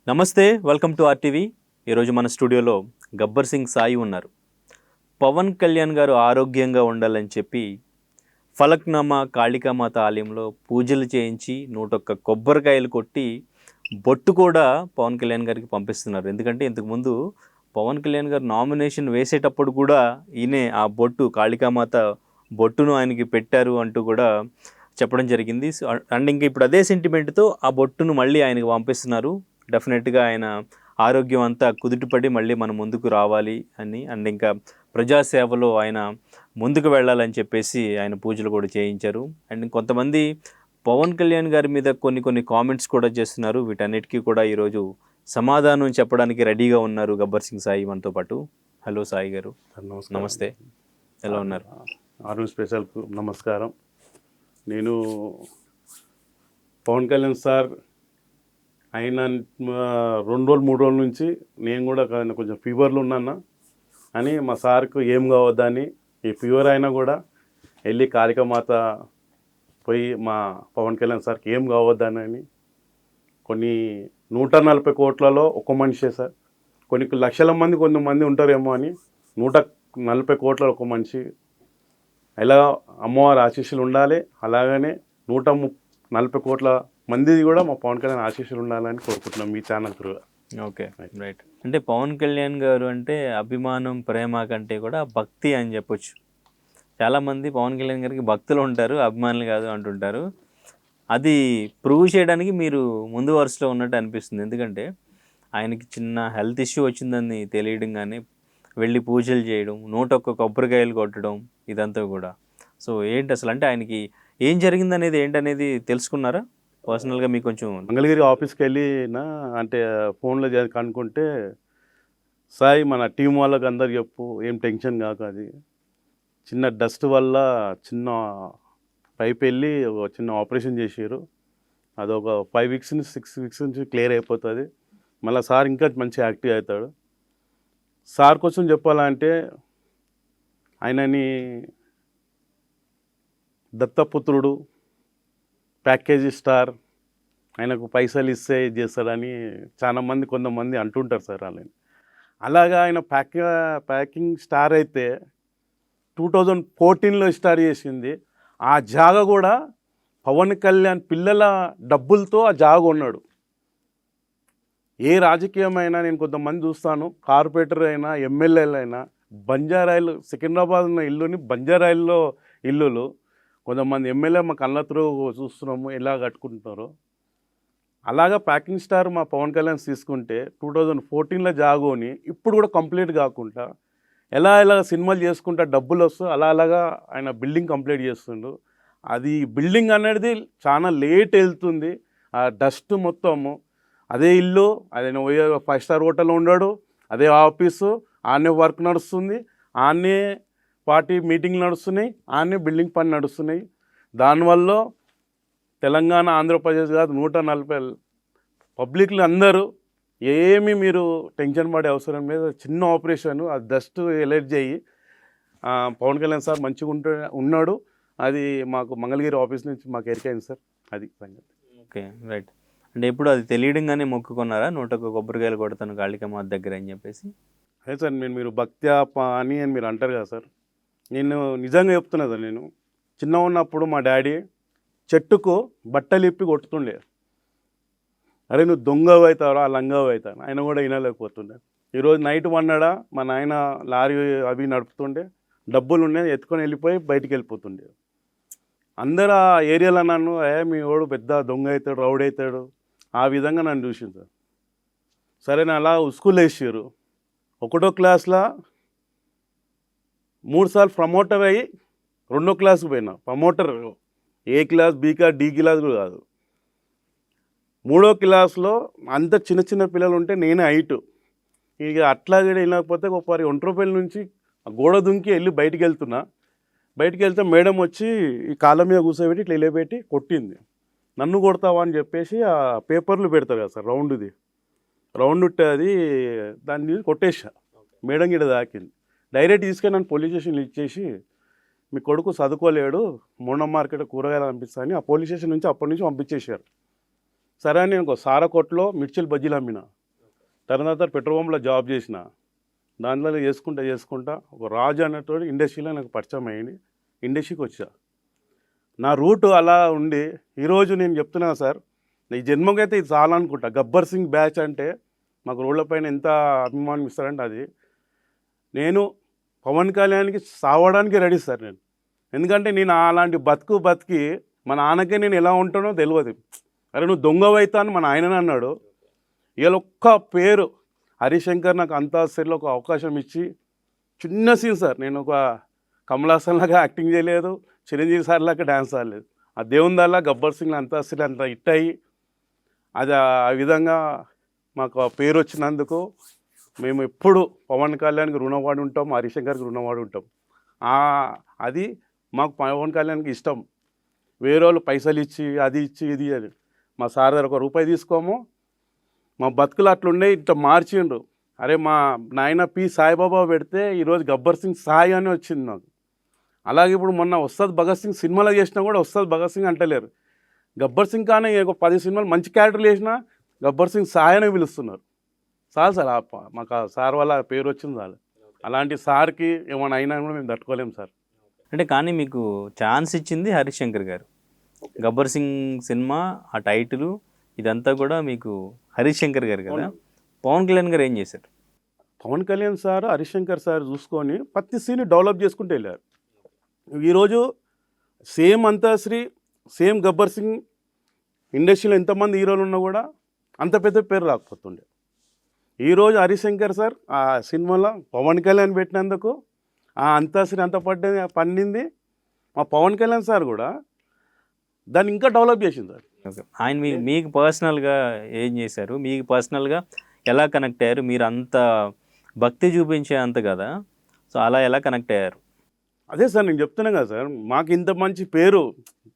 నమస్తే, welcome to RTV. ఈరోజు మన స్టూడియోలో గబ్బర్ సింగ్ సాయి ఉన్నారు. పవన్ కళ్యాణ్ గారు ఆరోగ్యంగా ఉండాలని చెప్పి ఫలక్నామా కాళికామాత ఆలయంలో పూజలు చేయించి 101 కొబ్బరికాయలు కొట్టి బొట్టు కూడా పవన్ కళ్యాణ్ గారికి పంపిస్తున్నారు. ఎందుకంటే ఇంతకుముందు పవన్ కళ్యాణ్ గారు నామినేషన్ వేసేటప్పుడు కూడా ఈయనే ఆ బొట్టు కాళికామాత బొట్టును ఆయనకి పెట్టారు అంటూ కూడా చెప్పడం జరిగింది. అండ్ ఇంకా ఇప్పుడు అదే సెంటిమెంట్తో ఆ బొట్టును మళ్ళీ ఆయనకి పంపిస్తున్నారు. డెఫినెట్గా ఆయన ఆరోగ్యం అంతా కుదుటపడి మళ్ళీ మన ముందుకు రావాలి అని, అండ్ ఇంకా ప్రజాసేవలో ఆయన ముందుకు వెళ్ళాలని చెప్పేసి ఆయన పూజలు కూడా చేయించారు. అండ్ కొంతమంది పవన్ కళ్యాణ్ గారి మీద కొన్ని కామెంట్స్ కూడా చేస్తున్నారు. వీటన్నిటికీ కూడా ఈరోజు సమాధానం చెప్పడానికి రెడీగా ఉన్నారు గబ్బర్ సింగ్ సాయి మనతో పాటు. హలో సాయి గారు, నమస్తే, ఎలా ఉన్నారు? ఆర్మీ స్పెషల్కు నమస్కారం. నేను పవన్ కళ్యాణ్ సార్ అయిన 2 రోజులు 3 రోజుల నుంచి నేను కూడా కొంచెం ఫీవర్లో ఉన్నాను అని మా సార్కు ఏం కావద్దని, ఈ ఫీవర్ అయినా కూడా వెళ్ళి కాళికామాత పోయి మా పవన్ కళ్యాణ్ సార్కి ఏం కావద్దని కొన్ని 140 కోట్లలో ఒక మనిషే సార్, కొన్ని లక్షల మంది కొంతమంది ఉంటారేమో అని 140 కోట్ల ఒక మనిషి. ఎలా అమ్మవారి ఆశీస్సులు ఉండాలి, అలాగనే 140 కోట్ల మందిది కూడా మా పవన్ కళ్యాణ్ ఆశీస్సులు ఉండాలని కోరుకుంటున్నాం మీ ఛానల్ త్రూ. Okay, right. అంటే పవన్ కళ్యాణ్ గారు అంటే అభిమానం, ప్రేమ కంటే కూడా భక్తి అని చెప్పొచ్చు. చాలామంది పవన్ కళ్యాణ్ గారికి భక్తులు ఉంటారు, అభిమానులు కాదు అంటుంటారు. అది ప్రూవ్ చేయడానికి మీరు ముందు వరుసలో ఉన్నట్టు అనిపిస్తుంది. ఎందుకంటే ఆయనకి చిన్న హెల్త్ ఇష్యూ వచ్చిందని తెలియడం, కానీ వెళ్ళి పూజలు చేయడం, 101 కొబ్బరికాయలు కొట్టడం, ఇదంతా కూడా. సో ఏంటి అసలు, అంటే ఆయనకి ఏం జరిగిందనేది ఏంటనేది తెలుసుకున్నారా పర్సనల్గా? మీకు కొంచెం మంగళగిరి ఆఫీస్కి వెళ్ళినా అంటే ఫోన్లో కనుక్కుంటే, సాయి మన టీం వాళ్ళకి అందరు చెప్పు, ఏం టెన్షన్ కాక, అది చిన్న డస్ట్ వల్ల చిన్న పైప్ వెళ్ళి ఒక చిన్న ఆపరేషన్ చేసారు. అదొక 5 వీక్స్ నుంచి 6 వీక్స్ నుంచి క్లియర్ అయిపోతుంది. మళ్ళీ సార్ ఇంకా మంచి యాక్టివ్ అవుతాడు. సార్ కోసం చెప్పాలంటే, ఆయనని దత్తపుత్రుడు, ప్యాకేజీ స్టార్, ఆయనకు పైసలు ఇస్తే చేస్తాడని చాలామంది కొంతమంది అంటుంటారు సార్. అలాగా ఆయన ప్యాకింగ్ స్టార్ అయితే 2014లో స్టార్ట్ చేసింది. ఆ జాగ కూడా పవన్ కళ్యాణ్ పిల్లల డబ్బులతో ఆ జాగ ఉన్నాడు. ఏ రాజకీయమైనా నేను కొంతమంది చూస్తాను, కార్పొరేటర్ అయినా ఎమ్మెల్యేలు అయినా బంజారాయిలు, సికింద్రాబాద్ ఉన్న ఇల్లుని బంజారాయిల్లో ఇల్లులు కొంతమంది ఎమ్మెల్యే మా కళ్ళతో చూస్తున్నాము ఎలా కట్టుకుంటున్నారో. అలాగా ప్యాకింగ్ స్టార్ మా పవన్ కళ్యాణ్ తీసుకుంటే 2014లో జాగోని ఇప్పుడు కూడా కంప్లీట్ కాకుండా ఎలా సినిమాలు చేసుకుంటా డబ్బులు వస్తూ అలాగా ఆయన బిల్డింగ్ కంప్లీట్ చేస్తుండు. అది బిల్డింగ్ అనేది చాలా లేట్ వెళ్తుంది. ఆ డస్ట్ మొత్తము అదే ఇల్లు, అదే 5 స్టార్ హోటల్లో ఉన్నాడు, అదే ఆఫీసు, ఆనే వర్క్ నడుస్తుంది, ఆనే పార్టీ మీటింగ్లు నడుస్తున్నాయి, ఆనే బిల్డింగ్ పని నడుస్తున్నాయి. దానివల్ల తెలంగాణ, ఆంధ్రప్రదేశ్ కాదు 140 పబ్లిక్లు అందరూ ఏమీ మీరు టెన్షన్ పడే అవసరం లేదు. చిన్న ఆపరేషన్, ఆ డస్ట్ ఎలర్జీ అయ్యి పవన్ కళ్యాణ్ సార్ మంచిగా ఉన్నాడు. అది మాకు మంగళగిరి ఆఫీస్ నుంచి మాకు ఎరికైంది సార్. అది సంగతి. Okay, right. అంటే ఎప్పుడు అది తెలియడంగానే మొక్కుకున్నారా 101 కొబ్బరికాయలు కొడతాను కాళికామాత దగ్గర అని చెప్పేసి? అదే సార్, మీరు భక్త్యా అని మీరు అంటారు కదా సార్, నేను నిజంగా చెప్తున్నా సార్. నేను చిన్న ఉన్నప్పుడు మా డాడీ చెట్టుకు బట్టలు ఇప్పి కొట్టుతుండే. అరే నువ్వు దొంగవు అవుతావురా, లంగవు అవుతాను, ఆయన కూడా వినలేకపోతుండే. ఈరోజు నైట్ వన్నాడా మా నాయన లారీ అవి నడుపుతుండే, డబ్బులు ఉన్నాయి ఎత్తుకొని వెళ్ళిపోయి బయటికి వెళ్ళిపోతుండే. అందరూ ఆ ఏరియాలో నన్ను మీ వాడు పెద్ద దొంగ అవుతాడు, రౌడ్ అవుతాడు, ఆ విధంగా నన్ను చూసింది సార్. సరే నా అలా స్కూల్ వేసారు. 1వ క్లాస్లో 3 సార్లు ప్రమోటర్ అయ్యి 2వ క్లాస్కి పోయినా. Promoter A class, B class, D class కూడా కాదు. 3వ క్లాస్లో అంత చిన్న పిల్లలు ఉంటే నేనే హైటు. ఇక అట్లాగే వెళ్ళకపోతే ఒకసారి ఒంట్రపల్లి నుంచి గోడ దుంకి వెళ్ళి బయటికి వెళ్తున్నా. బయటికి వెళ్తే మేడం వచ్చి ఈ కాళ్ళ మీద కూర్చోబెట్టి ఇట్లా వెళ్ళబెట్టి కొట్టింది. నన్ను కొడతావా అని చెప్పేసి ఆ పేపర్లు పెడతారు కదా సార్, రౌండ్ ఉంటుంది, దాన్ని కొట్టేసా. మేడం గిడ దాకింది. డైరెక్ట్ తీసుకొని నన్ను పోలీస్ స్టేషన్లో ఇచ్చేసి, మీ కొడుకు చదువుకోలేడు, మూఢ మార్కెట్ కూరగాయలు పంపిస్తా అని ఆ పోలీస్ స్టేషన్ నుంచి అప్పటి నుంచి పంపించేశారు. సరే అని నేను ఒక సారకొట్లో మిర్చిలు బజ్జీలు అమ్మిన. తర్వాత పెట్రోల్ పంప్లో జాబ్ చేసిన. దాంట్లో చేసుకుంటా ఒక రాజు అన్నతోడు ఇండస్ట్రీలో నాకు పరిచయం అయ్యింది. ఇండస్ట్రీకి వచ్చా. నా రూటు అలా ఉండి ఈరోజు నేను చెప్తున్నా సార్, ఈ జన్మకైతే ఇది చాలా అనుకుంటా. గబ్బర్ సింగ్ బ్యాచ్ అంటే మాకు రోడ్ల పైన ఎంత అభిమానం ఇస్తారంటే అది. నేను పవన్ కళ్యాణ్కి సావడానికి రెడీ సార్ నేను. ఎందుకంటే నేను అలాంటి బతికి మా నాన్నకే నేను ఎలా ఉంటానో తెలియదు. అరే నువ్వు దొంగవైతా అని మా నాయనని అన్నాడు. ఇవాళ ఒక్క పేరు హరిశంకర్ నాకు అంతాక్షరిలో ఒక అవకాశం ఇచ్చి, చిన్న సీన్ సార్, నేను ఒక కమల్ హాసన్ లాగా యాక్టింగ్ చేయలేదు, చిరంజీవి సార్ లాగా డ్యాన్స్ ఆడలేదు. ఆ దేవుని దాల్లా గబ్బర్ సింగ్ అంతాక్షరి అంత హిట్ అయ్యి అది ఆ విధంగా మాకు ఆ పేరు వచ్చినందుకు మేము ఎప్పుడు పవన్ కళ్యాణ్కి రుణపడి ఉంటాం, హరిశంకర్కి రుణపడి ఉంటాం. అది మాకు పవన్ కళ్యాణ్కి ఇష్టం. వేరే వాళ్ళు పైసలు ఇచ్చి అది ఇచ్చి ఇది అని మా సార్ దగ్గర ₹1 తీసుకోము. మా బతుకులు అట్లుండే ఇట్లా మార్చిండు. అరే మా నాయన పి సాయిబాబా పెడితే ఈరోజు గబ్బర్ సింగ్ సాయి అని వచ్చింది నాకు. అలాగే ఇప్పుడు మొన్న ఉస్తాద్ భగత్ సింగ్ సినిమాలో చేసినా కూడా ఉస్తాద్ భగత్ సింగ్ అంటలేరు. గబ్బర్ సింగ్ కానీ ఒక 10 సినిమాలు మంచి క్యారెక్టర్లు చేసినా గబ్బర్ సింగ్ సాయి అని పిలుస్తున్నారు. చాలు సార్, మాకు ఆ సార్ వల్ల పేరు వచ్చింది చాలు. అలాంటి సార్కి ఏమైనా అయినా కూడా మేము తట్టుకోలేము సార్. అంటే కానీ మీకు ఛాన్స్ ఇచ్చింది హరిశంకర్ గారు. గబ్బర్ సింగ్ సినిమా ఆ టైటిల్ ఇదంతా కూడా మీకు హరిశంకర్ గారు కదా. పవన్ కళ్యాణ్ గారు ఏం చేశారు? పవన్ కళ్యాణ్ సార్ హరిశంకర్ సార్ చూసుకొని ప్రతి సీన్ డెవలప్ చేసుకుంటూ వెళ్ళారు. ఈరోజు సేమ్ అంతాశ్రీ సేమ్ గబ్బర్ సింగ్ ఇండస్ట్రీలో ఎంతమంది హీరోలు ఉన్నా కూడా అంత పెద్ద పేరు రాకపోతుండే. ఈరోజు హరిశంకర్ సార్ ఆ సినిమాలో పవన్ కళ్యాణ్ పెట్టినందుకు ఆ అంతాశ్రీ అంత పండింది. మా పవన్ కళ్యాణ్ సార్ కూడా దాన్ని ఇంకా డెవలప్ చేసింది సార్. ఓకే, ఆయన మీకు పర్సనల్గా ఏం చేశారు? మీకు పర్సనల్గా ఎలా కనెక్ట్ అయ్యారు? మీరు అంత భక్తి చూపించే అంత కదా, సో అలా ఎలా కనెక్ట్ అయ్యారు? అదే సార్ నేను చెప్తున్నాను కదా సార్, మాకు ఇంత మంచి పేరు.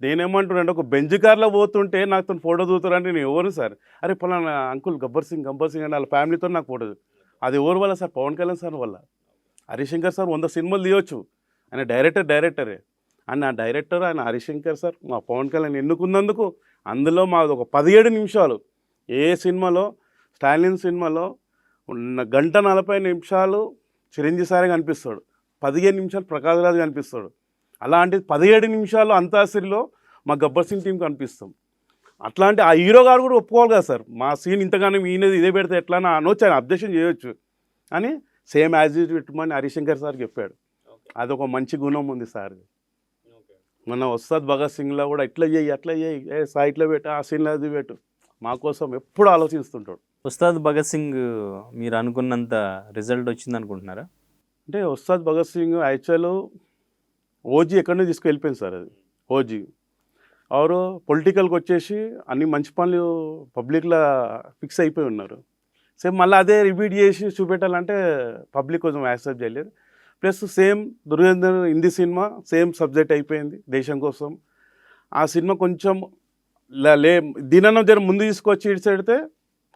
నేనేమంటున్నాను, ఒక బెంజ్ కార్లో పోతుంటే నాతో ఫోటో చూస్తారంటే నేను ఎవరు సార్? అరే పలానా అంకుల్ గబ్బర్ సింగ్ అంటే వాళ్ళ ఫ్యామిలీతో నాకు ఫోటో. అది ఎవరి వల్ల సార్? పవన్ కళ్యాణ్ సార్ వల్ల. హరిశంకర్ సార్ 100 సినిమాలు తీయొచ్చు, ఆయన డైరెక్టరే. ఆయన డైరెక్టర్ ఆయన హరిశంకర్ సార్ మా పవన్ కళ్యాణ్ ఎన్నుకున్నందుకు అందులో మాది ఒక 17 నిమిషాలు. ఏ సినిమాలో స్టాలిన్ సినిమాలో 1:40 చిరంజీవి సారే కనిపిస్తాడు, 15 నిమిషాలు ప్రకాష్ రాజ్ కనిపిస్తాడు. అలాంటి 17 నిమిషాలు అంతాశ్రీలో మా గబ్బర్ సింగ్ టీం కనిపిస్తాం. అట్లాంటి ఆ హీరో గారు కూడా ఒప్పుకోవాలి కదా సార్, మా సీన్ ఇంతగానో ఈయనది ఇదే పెడితే ఎట్లా అనొచ్చు, ఆయన అబ్జెక్షన్ చేయొచ్చు అని సేమ్ యాజ్ యూజ్ పెట్టమని హరిశంకర్ సార్ చెప్పాడు. అదొక మంచి గుణం ఉంది సార్. మన ఉస్తాద్ భగత్ సింగ్లో కూడా ఇట్లా చేయి అట్లా చేయి, సైట్లో పెట్టు, ఆ సీన్లో అది పెట్టు, మా కోసం ఎప్పుడు ఆలోచిస్తుంటాడు. ఉస్తాద్ భగత్ సింగ్ మీరు అనుకున్నంత రిజల్ట్ వచ్చింది అనుకుంటున్నారా? అంటే ఉస్తాద్ భగత్ సింగ్ యాక్చువల్ ఓజీ ఎక్కడి నుంచి తీసుకెళ్ళిపోయింది సార్. అది ఓజీ ఎవరు పొలిటికల్కి వచ్చేసి అన్ని మంచి పనులు పబ్లిక్లో ఫిక్స్ అయిపోయి ఉన్నారు. సేమ్ మళ్ళీ అదే రిపీట్ చేసి చూపెట్టాలంటే పబ్లిక్ కొంచెం యాక్సెప్ట్ చేయలేదు. ప్లస్ సేమ్ దుర్గేందర్ హిందీ సినిమా సేమ్ సబ్జెక్ట్ అయిపోయింది దేశం కోసం. ఆ సినిమా కొంచెం దీనన్న జర ముందు తీసుకొచ్చి ఇడిచెడితే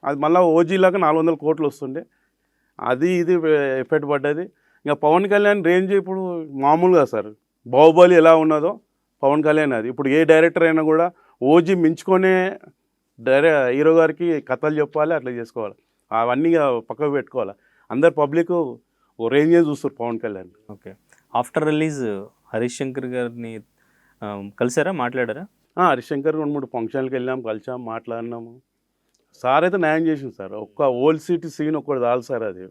అది మళ్ళీ ఓజీలాగా 400 కోట్లు వస్తుండే. అది ఇది ఎఫెక్ట్ పడ్డది. ఇంకా పవన్ కళ్యాణ్ రేంజ్ ఇప్పుడు మామూలుగా సార్, బాహుబలి ఎలా ఉన్నదో పవన్ కళ్యాణ్ అది. ఇప్పుడు ఏ డైరెక్టర్ అయినా కూడా ఓజీ మించుకొనే హీరో గారికి కథలు చెప్పాలి, అట్లా చేసుకోవాలి. అవన్నీ పక్కకు పెట్టుకోవాలి. అందరు పబ్లిక్ ఓ రేంజ్ చూస్తారు Pawan Kalyan. Okay, after release Harishankar గారిని కలిసారా, మాట్లాడారా? హరిశంకర్ 2-3 ఫంక్షన్లకు వెళ్ళాం, కలిసాం, మాట్లాడినాము. సార్ అయితే న్యాయం చేసింది సార్. ఒక్క ఓల్డ్ సిటీ సీన్ ఒక్కటి చాలు సార్, అది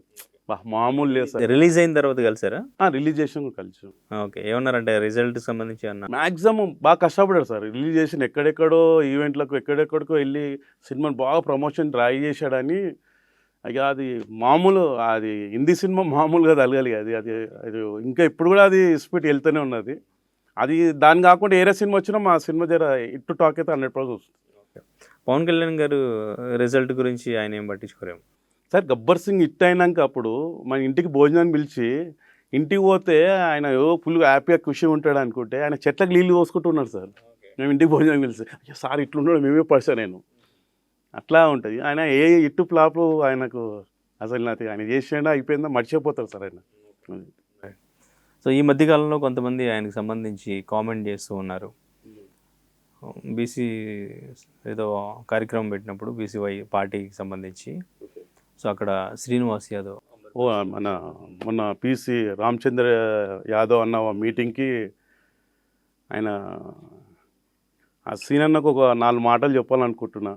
మామూలు లేదు సార్. రిలీజ్ అయిన తర్వాత కలిసారా? రిలీజ్ చేసిన కలిసాం. ఓకే, ఏమన్నారంటే రిజల్ట్ సంబంధించి అన్న? మ్యాక్సిమం బాగా కష్టపడారు సార్. రిలీజ్ చేసిన ఎక్కడెక్కడో ఈవెంట్లకు ఎక్కడెక్కడికో వెళ్ళి సినిమాని బాగా ప్రమోషన్ ట్రై చేశాడని. ఇక అది మామూలు, అది హిందీ సినిమా మామూలుగా తలగాలి. అది అది అది ఇంకా ఇప్పుడు కూడా అది స్పీడ్ వెళ్తూనే ఉన్నది. అది దాని కాకుండా ఏరే సినిమా వచ్చినా మా సినిమా జర ఇట్టు టాక్ అయితే 100% వస్తుంది. పవన్ కళ్యాణ్ గారు రిజల్ట్ గురించి ఆయన ఏం పట్టించుకోరేమో సార్. గబ్బర్ సింగ్ హిట్ అయినాక అప్పుడు మన ఇంటికి భోజనాన్ని పిలిచి ఇంటికి పోతే ఆయన ఫుల్ హ్యాపీగా ఖుషి ఉంటాడు అనుకుంటే ఆయన చెట్లకు నీళ్ళు పోసుకుంటున్నాడు సార్. మేము ఇంటికి భోజనం పిలిచి సార్ ఇట్లున్నాడు, మేమే పడిసా నేను అట్లా ఉంటుంది. ఆయన ఏ ఇట్టు ఫ్లాప్ ఆయనకు అసలు నాకు ఆయన చేసేనా అయిపోయిందా మర్చిపోతారు సార్ ఆయన. సో ఈ మధ్యకాలంలో కొంతమంది ఆయనకు సంబంధించి కామెంట్ చేస్తూ ఉన్నారు, బీసీ ఏదో కార్యక్రమం పెట్టినప్పుడు బీసీవై పార్టీకి సంబంధించి, సో అక్కడ శ్రీనివాస్ యాదవ్ మొన్న పిసి రామచంద్ర యాదవ్ అన్న మీటింగ్కి ఆయన ఆ సీనన్నకు ఒక 4 మాటలు చెప్పాలనుకుంటున్నా.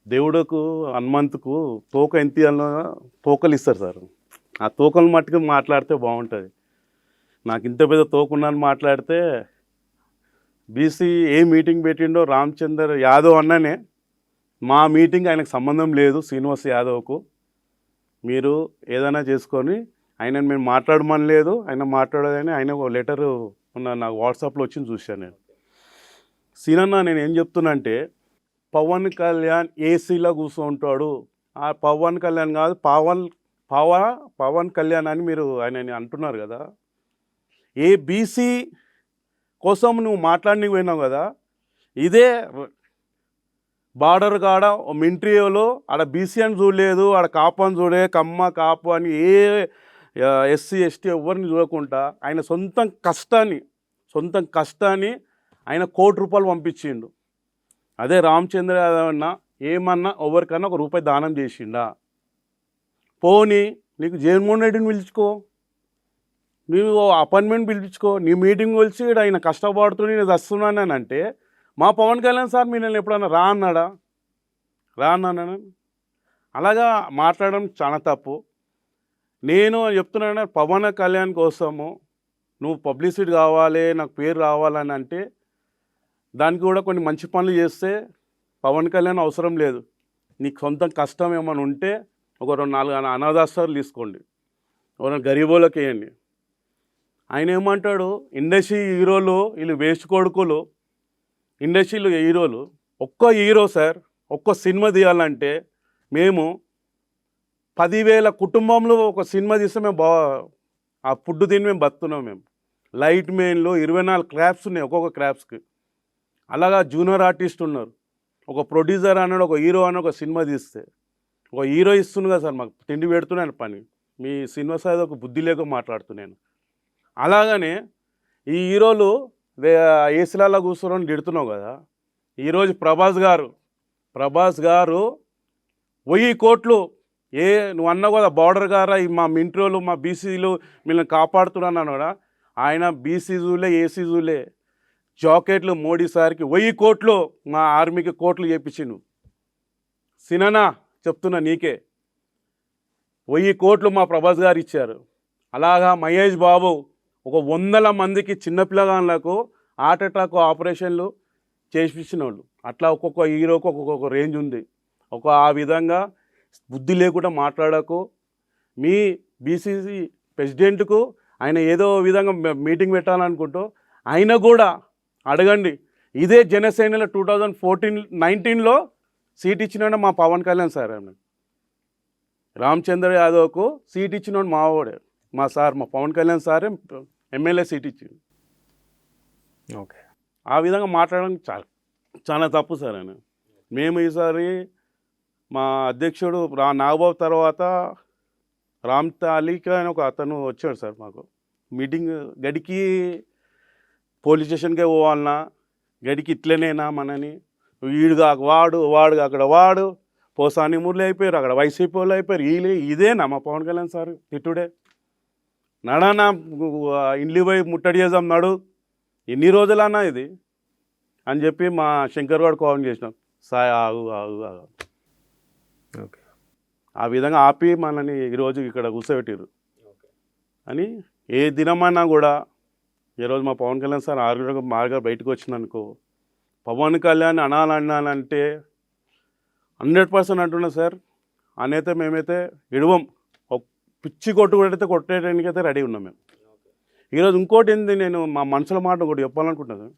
దేవుడుకు హనుమంతుకు తోక ఎంత ఇవ్వాలో తోకలు ఇస్తారు సార్. ఆ తోకలు మట్టుకు మాట్లాడితే బాగుంటుంది. నాకు ఇంత పెద్ద తోకున్నాను మాట్లాడితే BC A meeting పెట్టిండో Ramachandra Yadav అన్ననే, మా మీటింగ్ ఆయనకు సంబంధం లేదు శ్రీనివాస్ యాదవ్కు, మీరు ఏదైనా చేసుకొని ఆయన మేము మాట్లాడమని లేదు, ఆయన మాట్లాడదని ఆయన ఒక లెటరు నాకు వాట్సాప్లో వచ్చింది చూశాను నేను. సీనన్న నేను ఏం చెప్తున్నా అంటే, పవన్ కళ్యాణ్ ఏసీలో కూర్చుంటాడు, ఆ పవన్ కళ్యాణ్ కాదు పవన్ కళ్యాణ్ అని మీరు ఆయన అంటున్నారు కదా, ఏ బీసీ కోసం నువ్వు మాట్లాడినవి పోయినావు కదా, ఇదే బార్డర్ కాడ మింట్రీలో ఆడ బీసీ అని చూడలేదు, ఆడ కాపు అని చూడే, కమ్మ కాపు అని ఏ ఎస్సీ ఎస్టీ ఎవరిని చూడకుండా ఆయన సొంతం కష్టాన్ని ఆయన ₹1,00,00,000 పంపించిండు. అదే రామచంద్ర యాదవ్ అన్న ఏమన్నా ఎవరికన్నా ₹1 దానం చేసిండా? పోనీ నీకు జగన్మోహన్ రెడ్డిని పిలుచుకో, నీవు అపాయింట్మెంట్ పిలిపించుకో, నీ మీటింగ్ పిలిచి ఆయన కష్టపడుతూ నేను వస్తున్నాను అంటే, మా పవన్ కళ్యాణ్ సార్ మీరు ఎప్పుడన్నా రా అన్నాడా? అలాగా మాట్లాడడం చాలా తప్పు. నేను చెప్తున్నాను, పవన్ కళ్యాణ్ కోసము నువ్వు పబ్లిసిటీ కావాలి, నాకు పేరు రావాలని అంటే దానికి కూడా కొన్ని మంచి పనులు చేస్తే పవన్ కళ్యాణ్ అవసరం లేదు. నీకు సొంత కష్టం ఏమైనా ఉంటే ఒక 2-4 అనాథాశ్రమాలు తీసుకోండి, ఎవరైనా గరీబోళ్ళకి వేయండి. ఆయన ఏమంటాడు, ఇండస్ట్రీ హీరోలు వీళ్ళు వేస్ట్ కొడుకులు, ఇండస్ట్రీలో హీరోలు, ఒక్క హీరో సార్ ఒక్క సినిమా తీయాలంటే మేము 10,000 కుటుంబంలో ఒక సినిమా తీస్తే మేము ఆ ఫుడ్ తిని మేము బతున్నాం. మేము లైట్ మెయిన్లో 24 క్రాఫ్ట్స్ ఉన్నాయి, ఒక్కొక్క క్రాఫ్ట్స్కి. అలాగా జూనియర్ ఆర్టిస్ట్ ఉన్నారు, ఒక ప్రొడ్యూసర్ అన్నాడు, ఒక హీరో అని ఒక సినిమా తీస్తే ఒక హీరో ఇస్తుంది కదా సార్, మాకు తిండి పెడుతున్నాను పని, మీ సినిమా సార్ ఒక బుద్ధి లేక మాట్లాడుతున్నాను. అలాగనే ఈ హీరోలు ఏసీలలో కూర్చోని తిడుతున్నావు కదా. ఈరోజు ప్రభాస్ గారు 1000 కోట్లు నువ్వు అన్నావు కదా బార్డర్ గారా మా మింట్రోలు మా బీసీలు మిమ్మల్ని కాపాడుతున్నాను కూడా, ఆయన బీసీ జూలే ఏసీ జూలే జాకెట్లు మోడీ సార్కి 1000 కోట్లు మా ఆర్మీకి కోట్లు చేపించిండు. సిననా చెప్తున్నా నీకే, 1000 కోట్లు మా ప్రభాస్ గారు ఇచ్చారు. అలాగా మహేష్ బాబు ఒక 100 మందికి చిన్నపిల్లగాళ్ళకు హార్ట్ అటాక్ ఆపరేషన్లు చేపించిన వాళ్ళు. అట్లా ఒక్కొక్క హీరోకు ఒక్కొక్క రేంజ్ ఉంది. ఆ విధంగా బుద్ధి లేకుండా మాట్లాడకు. మీ బీసీసీ ప్రెసిడెంట్కు ఆయన ఏదో విధంగా మీటింగ్ పెట్టాలనుకుంటూ ఆయన కూడా అడగండి. ఇదే జనసేనలో 2019లో సీట్ ఇచ్చినాడు మా పవన్ కళ్యాణ్ సార్. ఆయన రామచంద్ర యాదవ్కు సీట్ ఇచ్చినాడు మావాడే, మా సార్, మా పవన్ కళ్యాణ్ సారే ఎమ్మెల్యే సీట్ ఇచ్చింది. ఓకే, ఆ విధంగా మాట్లాడడం చాలా తప్పు సార్. ఆయన మేము ఈసారి మా అధ్యక్షుడు నాగబాబు తర్వాత అలీకా అని ఒక అతను వచ్చాడు సార్ మాకు మీటింగ్. గడికి పోలీస్ స్టేషన్కే పోవాలన్నా, గడికి ఇట్లనేనా మనని, వాడు అక్కడ పోసాని మురళి అయిపోయారు, అక్కడ వైసీపీ వాళ్ళు అయిపోయారు, ఇదేనా మా పవన్ కళ్యాణ్ సార్ తిట్టుడే? నడానా ఇండ్లు పోయి ముట్టడి చేద్దాం నడు, ఎన్ని రోజులన్నా ఇది అని చెప్పి మా శంకర్ గారు కాల్ చేసినాం. సాయి ఆగు. ఓకే, ఆ విధంగా ఆపి మనని ఈరోజు ఇక్కడ కూర్చోబెట్టారు అని. ఏ దినమైనా కూడా ఈరోజు మా పవన్ కళ్యాణ్ సార్ మార్గా బయటకు వచ్చిందనుకో, పవన్ కళ్యాణ్ అనాలంటే 100% అంటున్నా సార్, అనైతే మేమైతే ఇడవం, పిచ్చి కొట్టేటానికైతే రెడీ ఉన్నాం మేము. ఈరోజు ఇంకోటి ఏంది, నేను మా మనసులో మాట ఒకటి చెప్పాలనుకుంటున్నాను.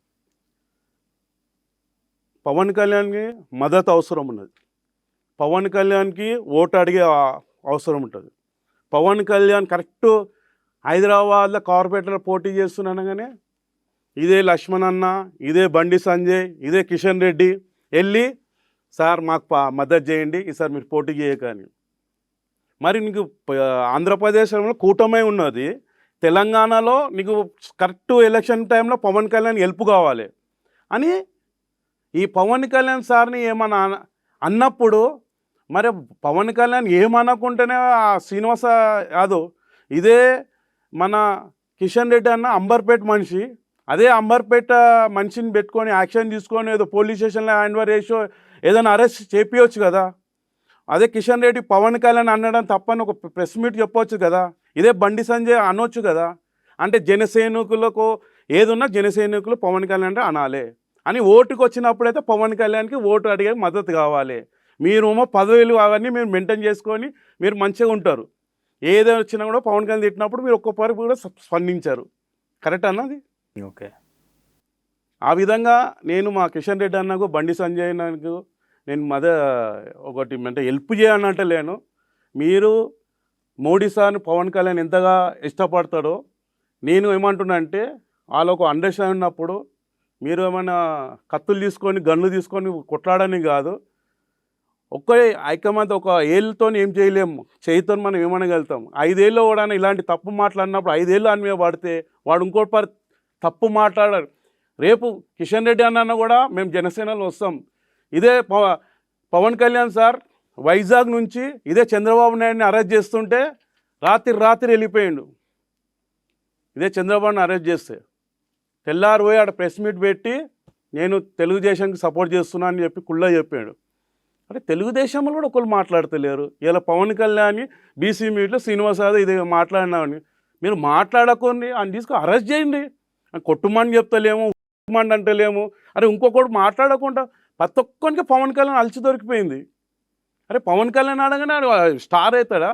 పవన్ కళ్యాణ్కి మద్దతు అవసరం ఉన్నది, పవన్ కళ్యాణ్కి ఓటు అడిగే అవసరం ఉంటుంది. పవన్ కళ్యాణ్ కరెక్ట్ హైదరాబాద్లో కార్పొరేటర్లో పోటీ చేస్తున్నానగానే ఇదే లక్ష్మణ్ అన్న, ఇదే బండి సంజయ్, ఇదే కిషన్ రెడ్డి వెళ్ళి సార్ మాకు మద్దతు చేయండి, ఈసారి మీరు పోటీ చేయకని. మరి నీకు ఆంధ్రప్రదేశ్లో కూటమి ఉన్నది, తెలంగాణలో నీకు కరెక్ట్ ఎలక్షన్ టైంలో పవన్ కళ్యాణ్ హెల్ప్ కావాలి అని ఈ పవన్ కళ్యాణ్ సార్ని ఏమన్నా అన్నప్పుడు మరి పవన్ కళ్యాణ్ ఏమనకుంటేనే ఆ శ్రీనివాస యాదవ్ ఇదే మన కిషన్ రెడ్డి అన్న అంబర్పేట మనిషి, అదే అంబర్పేట మనిషిని పెట్టుకొని యాక్షన్ తీసుకొని ఏదో పోలీస్ స్టేషన్లో హ్యాండ్ ఓవర్ చేసో ఏదైనా అరెస్ట్ చేపించవచ్చు కదా. అదే కిషన్ రెడ్డి పవన్ కళ్యాణ్ అనడం తప్పని ఒక ప్రెస్ మీట్ చెప్పవచ్చు కదా. ఇదే బండి సంజయ్ అనొచ్చు కదా. అంటే జనసైనికులకు ఏదున్నా జనసైనికులు పవన్ కళ్యాణ్ అంటే అనాలి అని ఓటుకు వచ్చినప్పుడైతే పవన్ కళ్యాణ్కి ఓటు అడిగే మద్దతు కావాలి. మీరేమో పదవులు అవన్నీ మీరు మెయింటైన్ చేసుకొని మీరు మంచిగా ఉంటారు. ఏదైనా వచ్చినా కూడా పవన్ కళ్యాణ్ తిట్టినప్పుడు మీరు ఒక్కొక్కరు కూడా స్పందించారు. కరెక్ట్ అన్నది. ఓకే. ఆ విధంగా నేను మా కిషన్ రెడ్డి అన్నకు బండి సంజయ్ అన్నకు నేను ఒకటి అంటే హెల్ప్ చేయాలంటే లేను. మీరు మోడీ సార్ని పవన్ కళ్యాణ్ ఎంతగా ఇష్టపడతాడో నేను ఏమంటున్నా అంటే వాళ్ళకు అండర్స్టాండ్ ఉన్నప్పుడు మీరు ఏమైనా కత్తులు తీసుకొని గన్ను తీసుకొని కొట్లాడని కాదు, ఒక్క ఐకమత్య ఒక ఏళ్ళతో ఏం చేయలేము, చేయితో మనం ఏమనగలుగుతాం. 5 ఏళ్ళు కూడా ఇలాంటి తప్పు మాట్లాడినప్పుడు 5 ఏళ్ళు అని మీద పడితే వాడు ఇంకోటి తప్పు మాట్లాడారు. రేపు కిషన్ రెడ్డి అన్న కూడా మేము జనసేనలో వస్తాం. ఇదే పవన్ కళ్యాణ్ సార్ వైజాగ్ నుంచి ఇదే చంద్రబాబు నాయుడిని అరెస్ట్ చేస్తుంటే రాత్రి వెళ్ళిపోయిండు. ఇదే చంద్రబాబుని అరెస్ట్ చేస్తే తెల్లారి పోయి ఆడ ప్రెస్ మీట్ పెట్టి నేను తెలుగుదేశానికి సపోర్ట్ చేస్తున్నా అని చెప్పి కుళ్ళ చెప్పాడు. అంటే తెలుగుదేశంలో కూడా ఒకళ్ళు మాట్లాడతలేరు. ఇలా పవన్ కళ్యాణ్ బీసీ మీట్లో శ్రీనివాస్ యాదవ్ ఇది మాట్లాడినామని మీరు మాట్లాడకండి, అని తీసుకొని అరెస్ట్ చేయండి. కొట్టుమని చెప్తలేము, కొట్టుమని అంటలేము. అరే ఇంకొకటి మాట్లాడకుండా ప్రతి ఒక్కరికి పవన్ కళ్యాణ్ అలసి దొరికిపోయింది. అరే పవన్ కళ్యాణ్ ఆడగానే స్టార్ అవుతాడా?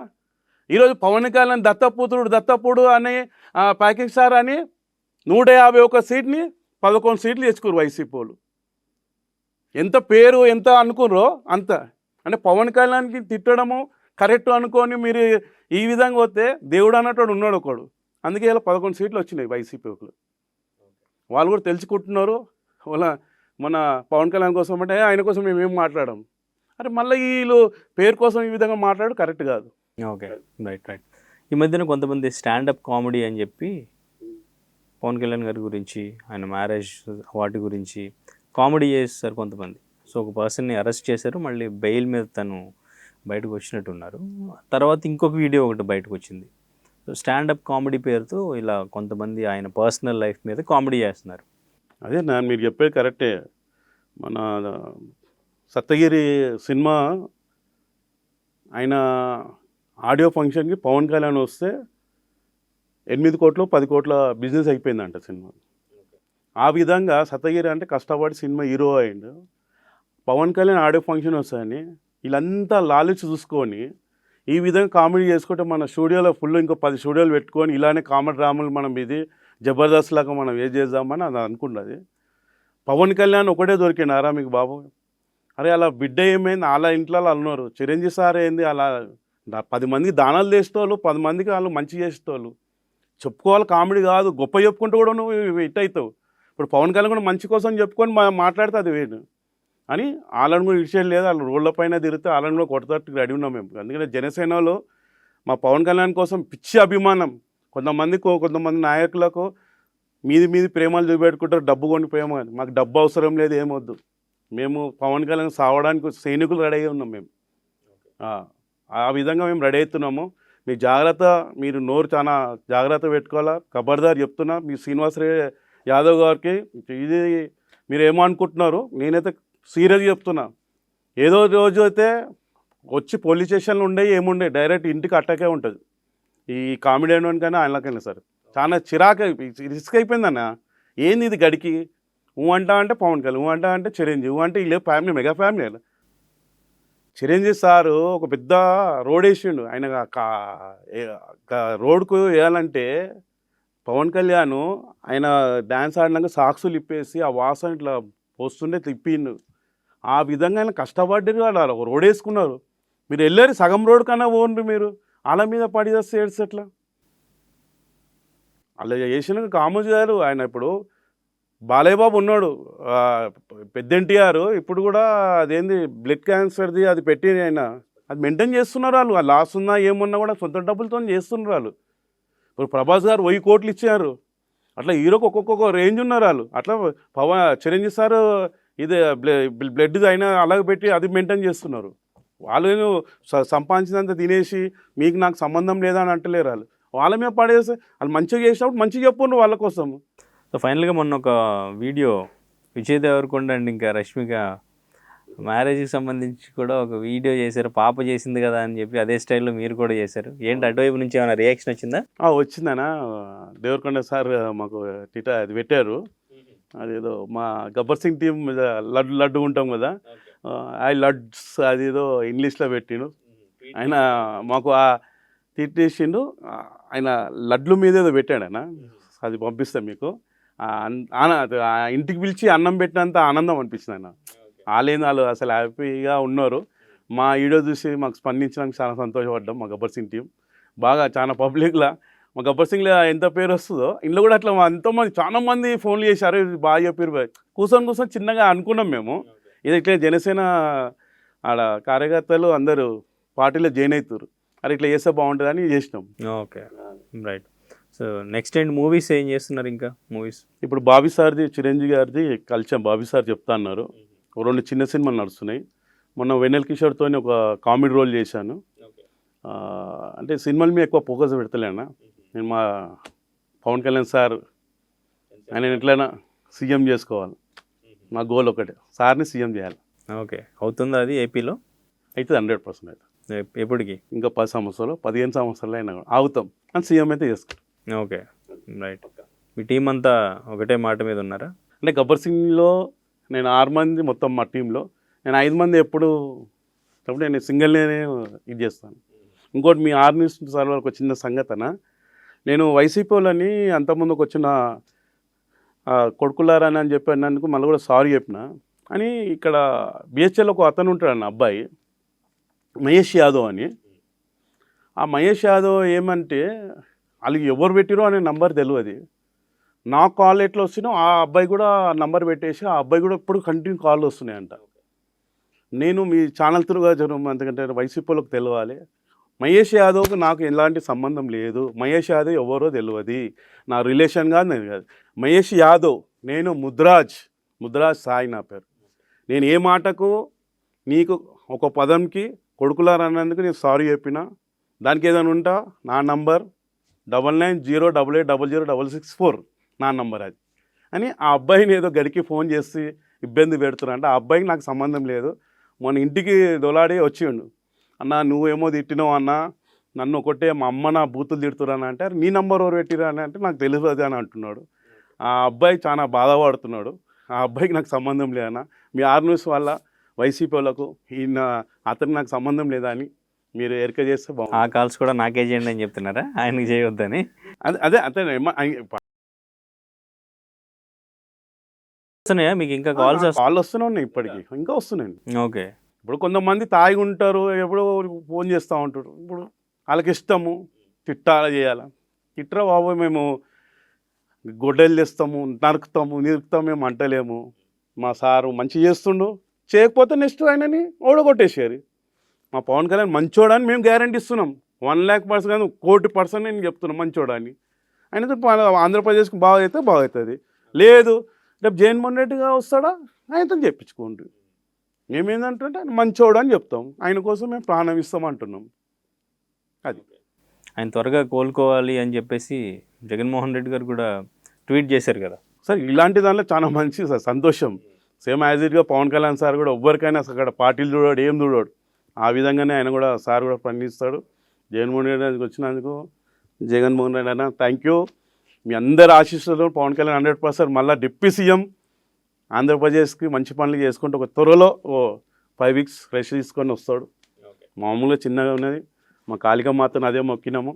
ఈరోజు పవన్ కళ్యాణ్ దత్తపుడు అని ప్యాకింగ్ స్టార్ అని 151 సీట్ని 11 సీట్లు తెచ్చుకోరు వైసీపీ వాళ్ళు. ఎంత పేరు ఎంత అనుకుర్రో అంత. అంటే పవన్ కళ్యాణ్కి తిట్టడము కరెక్ట్ అనుకొని మీరు ఈ విధంగా వస్తే దేవుడు అన్నట్టు ఉన్నాడు ఒకడు. అందుకే ఇలా 11 సీట్లు వచ్చినాయి వైసీపీకి. వాళ్ళు కూడా తెలుసుకుంటున్నారు. వాళ్ళ మన పవన్ కళ్యాణ్ కోసం అంటే ఆయన కోసం మేము ఏం మాట్లాడము. అరే మళ్ళీ వీళ్ళు పేరు కోసం ఈ విధంగా మాట్లాడు కరెక్ట్ కాదు. Okay, right. ఈ మధ్యన కొంతమంది స్టాండప్ కామెడీ అని చెప్పి పవన్ కళ్యాణ్ గారి గురించి, ఆయన మ్యారేజ్ వాటి గురించి కామెడీ చేస్తారు కొంతమంది. సో ఒక పర్సన్ని అరెస్ట్ చేశారు, మళ్ళీ బెయిల్ మీద తను బయటకు వచ్చినట్టున్నారు. తర్వాత ఇంకొక వీడియో ఒకటి బయటకు వచ్చింది. సో స్టాండప్ కామెడీ పేరుతో ఇలా కొంతమంది ఆయన పర్సనల్ లైఫ్ మీద కామెడీ చేస్తున్నారు. అదే మీరు చెప్పేది కరెక్టే. మన సప్తగిరి సినిమా ఆయన ఆడియో ఫంక్షన్కి పవన్ కళ్యాణ్ వస్తే 8 కోట్లు 10 కోట్ల బిజినెస్ అయిపోయిందంట సినిమా. ఆ విధంగా సప్తగిరి అంటే కష్టపడి సినిమా హీరో అయిండు. పవన్ కళ్యాణ్ ఆడియో ఫంక్షన్ వస్తాయని వీళ్ళంతా లాలిచి చూసుకొని ఈ విధంగా కామెడీ చేసుకుంటే మన స్టూడియోలో ఇంకో 10 స్టూడియోలు పెట్టుకొని ఇలానే కామెడీ డ్రామాలు మనం ఇది జబర్దస్త్ లాగా మనం ఏం చేద్దామని అది అనుకున్నది. పవన్ కళ్యాణ్ ఒకటే దొరికినారా మీకు బాబు? అరే అలా బిడ్డ ఏమైంది, అలా ఇంట్లో అన్నారు. చిరంజీవి సార్ ఏంది అలా 10 మందికి దానాలు చేసేటోళ్ళు, 10 మందికి వాళ్ళు మంచి చేసేటోళ్ళు. చెప్పుకోవాలి కామెడీ కాదు, గొప్ప చెప్పుకుంటూ కూడా నువ్వు హిట్ అవుతావు. ఇప్పుడు పవన్ కళ్యాణ్ కూడా మంచి కోసం చెప్పుకొని మాట్లాడితే అది వేరు అని వాళ్ళని కూడా ఇచ్చేది లేదు. వాళ్ళు రోడ్ల పైన తిరిగితే వాళ్ళని కూడా కొడతట్టు రెడీ ఉన్నాం మేము. ఎందుకంటే జనసేనలో మా పవన్ కళ్యాణ్ కోసం పిచ్చి అభిమానం. కొంతమంది నాయకులకు మీది ప్రేమలు చూపెట్టుకుంటారు, డబ్బు కొని ప్రేమ. మాకు డబ్బు అవసరం లేదు, ఏమొద్దు. మేము పవన్ కళ్యాణ్ సావడానికి సైనికులు రెడీ అయి ఉన్నాం మేము. ఆ విధంగా మేము రెడీ అవుతున్నాము. మీ జాగ్రత్త, మీరు నోరు చాలా జాగ్రత్త పెట్టుకోవాలా. ఖబర్దార్ చెప్తున్నా మీ శ్రీనివాస్ యాదవ్ గారికి. ఇది మీరు ఏమనుకుంటున్నారు, నేనైతే సీరియస్గా చెప్తున్నా. ఏదో రోజు అయితే వచ్చి పోలీస్ స్టేషన్లో ఏముండే డైరెక్ట్ ఇంటికి అట్టాకే ఉంటుంది. ఈ కామెడియన్ కానీ ఆయనకైనా సరే చాలా చిరాకు రిస్క్ అయిపోయిందన్న. ఏంది ఇది గడికి అంటా అంటే పవన్ కళ్యాణ్, అంటా అంటే చిరంజీవి, అంటే వీళ్ళే family, mega family. Chiranjeevi sir ఒక పెద్ద రోడ్ వేసిండు. ఆయన రోడ్కు వేయాలంటే పవన్ కళ్యాణ్ ఆయన డ్యాన్స్ ఆడినాక సాక్సులు ఇప్పేసి ఆ వాసన ఇట్లా వస్తుండే తిప్పిండు. ఆ విధంగా ఆయన కష్టపడ్డారు. వాళ్ళు ఒక రోడ్ వేసుకున్నారు. మీరు వెళ్ళారు సగం రోడ్ కన్నా పోండి. మీరు వాళ్ళ మీద పడి వస్తే ఏడ్స్ ఎట్లా? అలా చేసిన కామోజీ గారు ఆయన ఇప్పుడు బాలయ్య బాబు ఉన్నాడు, పెద్ద ఎన్టీఆర్ ఇప్పుడు కూడా అదేంది బ్లడ్ క్యాన్సర్ది అది పెట్టి ఆయన అది మెయింటైన్ చేస్తున్నారు. వాళ్ళు లాస్ ఉన్నా ఏమున్నా కూడా సొంత డబ్బులతో చేస్తున్నారు వాళ్ళు. ఇప్పుడు ప్రభాస్ గారు 1000 కోట్లు ఇచ్చారు. అట్లా హీరోకి ఒక్కొక్క రేంజ్ ఉన్నారు వాళ్ళు. అట్లా చిరంజీవి సార్ ఇది బ్లడ్ అయినా అలాగే పెట్టి అది మెయింటైన్ చేస్తున్నారు. వాళ్ళు సంపాదించినంత తినేసి మీకు నాకు సంబంధం లేదా అని అంటలేరు వాళ్ళు. వాళ్ళ మీద పడేసి వాళ్ళు మంచిగా చేసినప్పుడు మంచిగా చెప్పుండ్రు వాళ్ళ కోసం. సో ఫైనల్గా మొన్న ఒక వీడియో విజయ్ దేవరకొండ అండ్ ఇంకా రష్మిక మ్యారేజ్కి సంబంధించి కూడా ఒక వీడియో చేశారు. పాప చేసింది కదా అని చెప్పి అదే స్టైల్లో మీరు కూడా చేశారు. ఏంటి అటువైపు నుంచి ఏమైనా రియాక్షన్ వచ్చిందా? వచ్చిందనా దేవరకొండ సార్ మాకు అది పెట్టారు. అదేదో మా గబ్బర్ సింగ్ టీం మీద లడ్డు ఉంటాం కదా, ఐ లడ్స్ అదేదో ఇంగ్లీష్లో పెట్టిండు. ఆయన మాకు తిట్టేసిండు. ఆయన లడ్లు మీద ఏదో పెట్టాడు ఆయన, అది పంపిస్తాను మీకు. ఇంటికి పిలిచి అన్నం పెట్టినంత ఆనందం అనిపించింది ఆయన. వాళ్ళు అసలు హ్యాపీగా ఉన్నారు. మా వీడియో చూసి మాకు స్పందించడానికి చాలా సంతోషపడ్డాం. మా గబ్బర్ సింగ్ టీం బాగా చాలా పబ్లిక్లో మా గబ్బర్ సింగ్లో ఎంత పేరు వస్తుందో ఇంట్లో కూడా అట్లా ఎంతోమంది చాలా మంది ఫోన్లు చేశారు, ఇది బాగా చెప్పారు. కూర్చొని చిన్నగా అనుకున్నాం మేము, ఇది ఇట్లా జనసేన ఆడ కార్యకర్తలు అందరూ పార్టీలో జాయిన్ అవుతారు, అది ఇట్లా చేస్తే బాగుంటుందని చేసినాం. Okay, right. సో నెక్స్ట్ ఏంటి మూవీస్ ఏం చేస్తున్నారు? ఇంకా మూవీస్ ఇప్పుడు బాబీ సార్ది చిరంజీవి గారిది కలిసాం. బాబీ సార్ చెప్తా అన్నారు. 2 చిన్న సినిమాలు నడుస్తున్నాయి. మొన్న వెన్నెల కిషోర్తో ఒక కామెడీ రోల్ చేశాను. అంటే సినిమాల మీద ఎక్కువ ఫోకస్ పెడతలేనా నేను. మా పవన్ కళ్యాణ్ సార్ ఆయన ఎట్లయినా సీఎం చేసుకోవాలి, నా గోల్ ఒకటే, సార్ని సీఎం చేయాలి. ఓకే, అవుతుందా అది ఏపీలో? అయితే 100% అవుతుంది. ఎప్పటికి? ఇంకా 10 సంవత్సరాలు 15 సంవత్సరాలు అయినా ఆగుతాం అని సీఎం అయితే చేసుకుంటాం. Okay, right. మీ టీం అంతా ఒకటే మాట మీద ఉన్నారా? అంటే గబ్బర్ సింగ్లో నేను 6 మంది మొత్తం మా టీంలో, నేను 5 మంది ఎప్పుడు కాబట్టి నేను సింగిల్నే ఇది చేస్తాను. ఇంకోటి మీ 6 న్యూస్ సార్ ఒక చిన్న సంగతన, నేను వైసీపీ వాళ్ళని అంతకుముందుకు వచ్చిన కొడుకులారని అని చెప్పినందుకు మళ్ళీ కూడా సారీ చెప్పిన అని. ఇక్కడ బిహెచ్ఎల్ ఒక అతను ఉంటాడు అన్న అబ్బాయి, మహేష్ యాదవ్ అని. ఆ మహేష్ యాదవ్ ఏమంటే వాళ్ళకి ఎవరు పెట్టిరో అనే నంబర్ తెలియదు. నా కాల్ ఎట్లా వచ్చినా ఆ అబ్బాయి కూడా నంబర్ పెట్టేసి ఆ అబ్బాయి కూడా ఇప్పుడు కంటిన్యూ కాల్ వస్తున్నాయంట. నేను మీ ఛానల్ త్రూగా ఎందుకంటే వైసీపీలోకి తెలియాలి. మహేష్ యాదవ్కి నాకు ఎలాంటి సంబంధం లేదు. మహేష్ యాదవ్ ఎవరో తెలియదు, నా రిలేషన్ కాదు, నేను కాదు. మహేష్ యాదవ్, నేను ముద్రాజ్ సాయి నా పేరు. నేను ఏ మాటకు నీకు ఒక పదంకి కొడుకులారు అన్నందుకు నేను సారీ చెప్పిన. దానికి ఏదైనా ఉంటా నా నంబర్ 990888006664 నా నంబర్ అది అని. ఆ అబ్బాయిని ఏదో గడికి ఫోన్ చేసి ఇబ్బంది పెడుతున్నా. ఆ అబ్బాయికి నాకు సంబంధం లేదు. మొన్న ఇంటికి దొలాడి వచ్చిండు, అన్న నువ్వేమో తిట్టినావు అన్న, నన్ను ఒకటే మా అమ్మ నా బూతులు తిడుతురాను అంటే, నీ నంబర్ ఎవరు పెట్టిరా అని అంటే నాకు తెలియదు అని అంటున్నాడు. ఆ అబ్బాయి చాలా బాధపడుతున్నాడు. ఆ అబ్బాయికి నాకు సంబంధం లేదన్న, మీ 6 న్యూస్ వల్ల వైసీపీ వాళ్ళకు ఈయన అతనికి నాకు సంబంధం లేదా అని మీరు ఎరిక చేస్తే బాగుంది. ఆ కాల్స్ కూడా నాకే చేయండి అని చెప్తున్నారా, ఆయనకి చేయవద్దని? అదే వస్తున్నాయా మీకు ఇంకా కాల్స్? వస్తూనే ఉన్నాయి, ఇప్పటికీ ఇంకా వస్తున్నాయి. ఓకే, ఇప్పుడు కొంతమంది తాగి ఉంటారు, ఎప్పుడో ఫోన్ చేస్తూ ఉంటారు. ఇప్పుడు వాళ్ళకి ఇష్టము తిట్టాలా చేయాలా, తిట్టరా బాబు, మేము గొడ్డలు తెస్తాము, నిరుకుతాము, మేము అంటలేము. మా సారు మంచి చేస్తుండు, చేయకపోతే నెక్స్ట్ ఆయనని ఓడగొట్టేసారు. మా పవన్ కళ్యాణ్ మంచోడని మేము గ్యారంటీ ఇస్తున్నాం. 1,00,000% కాదు, 1,00,00,000% నేను చెప్తున్నాం మంచోడని. ఆయనతో ఆంధ్రప్రదేశ్కి బాగా అయితే బాగవుతుంది. లేదు రేపు జగన్మోహన్ రెడ్డిగా వస్తాడా, ఆయనతో చెప్పించుకోండి. మేమేందంటే ఆయన మంచోడు అని చెప్తాం, ఆయన కోసం మేము ప్రాణం ఇస్తాం అంటున్నాం. అది ఆయన త్వరగా కోలుకోవాలి అని చెప్పేసి జగన్మోహన్ రెడ్డి గారు కూడా ట్వీట్ చేశారు కదా సార్. ఇలాంటి దాంట్లో చాలా మంచి సార్, సంతోషం. సేమ్ యాజ్ ఇట్గా పవన్ కళ్యాణ్ సార్ కూడా ఎవ్వరికైనా అక్కడ పార్టీలు చూడాడు, ఏం చూడాడు. ఆ విధంగానే ఆయన కూడా సార్ కూడా పనిస్తాడు. జగన్మోహన్ రెడ్డి వచ్చినందుకు జగన్మోహన్ రెడ్డి అన్న థ్యాంక్ యూ. మీ అందరి ఆశీస్సులు పవన్ కళ్యాణ్ 100% మళ్ళీ డిప్యూటీ సీఎం ఆంధ్రప్రదేశ్కి మంచి పనులు చేసుకుంటూ ఒక త్వరలో 5 weeks రెస్ట్ తీసుకొని వస్తాడు. మామూలుగా చిన్నగా ఉన్నది, మా కాళికామాతను అదే మొక్కినాము.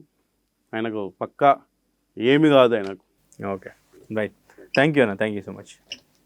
ఆయనకు పక్కా ఏమి కాదు ఆయనకు. Okay, right. థ్యాంక్ యూ అన్న, థ్యాంక్ యూ సో మచ్.